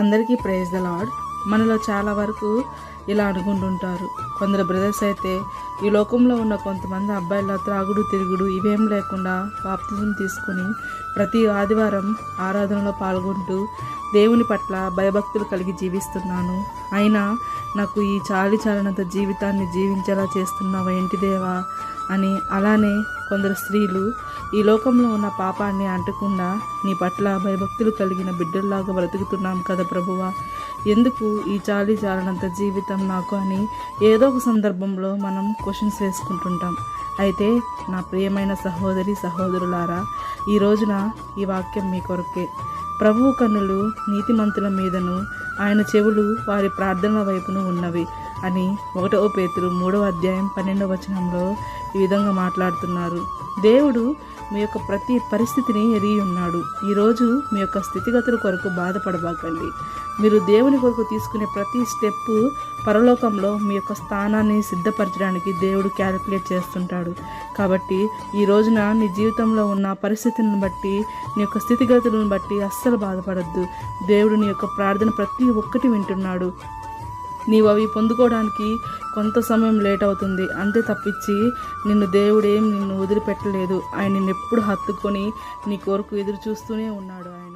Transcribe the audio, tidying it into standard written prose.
అందరికీ praise the lord. మనలో చాలా వరకు ఇలా అనుకుంటుంటారు. కొందరు బ్రదర్స్ అయితే ఈ లోకంలో ఉన్న కొంతమంది అబ్బాయిల త్రాగుడు తిరుగుడు ఇవేం లేకుండా బాప్తిజం తీసుకుని ప్రతి ఆదివారం ఆరాధనలో పాల్గొంటూ దేవుని పట్ల భయభక్తులు కలిగి జీవిస్తున్నాను. అయినా నాకు ఈ చాలినంత జీవితాన్ని జీవించేలా చేస్తున్నావా ఏంటి దేవా అని. అలానే కొందరు స్త్రీలు ఈ లోకంలో ఉన్న పాపాన్ని అంటకుండా నీ పట్ల భయభక్తులు కలిగిన బిడ్డల్లాగా బ్రతుకుతున్నాం కదా ప్రభువా, ఎందుకు ఈ చాలినంత జీవితం నాకు అని ఏదో ఒక సందర్భంలో మనం క్వశ్చన్స్ వేసుకుంటుంటాం. అయితే నా ప్రియమైన సహోదరి సహోదరులారా, ఈ రోజున ఈ వాక్యం మీ కొరకే. ప్రభువు కన్నులు నీతిమంతుల మీదను, ఆయన చెవులు వారి ప్రార్థనల వైపును ఉన్నవి అని 1 పేతురు 3:12 ఈ విధంగా మాట్లాడుతున్నారు. దేవుడు మీ యొక్క ప్రతి పరిస్థితిని ఎరిగి ఉన్నాడు. ఈరోజు మీ యొక్క స్థితిగతుల కొరకు బాధపడబాకండి. మీరు దేవుని కొరకు తీసుకునే ప్రతి స్టెప్పు పరలోకంలో మీ యొక్క స్థానాన్ని సిద్ధపరచడానికి దేవుడు క్యాలిక్యులేట్ చేస్తుంటాడు. కాబట్టి ఈ రోజున నీ జీవితంలో ఉన్న పరిస్థితులను బట్టి, నీ యొక్క స్థితిగతులను బట్టి అస్సలు బాధపడద్దు. దేవుడు నీ యొక్క ప్రార్థన ప్రతి ఒక్కటి వింటున్నాడు. నీవు అవి పొందుకోవడానికి కొంత సమయం లేట్ అవుతుంది అంతే తప్పించి నిన్ను వదిలిపెట్టలేదు. ఆయన నిన్ను ఎప్పుడు హత్తుకొని నీ కొరకు ఎదురు చూస్తూనే ఉన్నాడు. ఆయన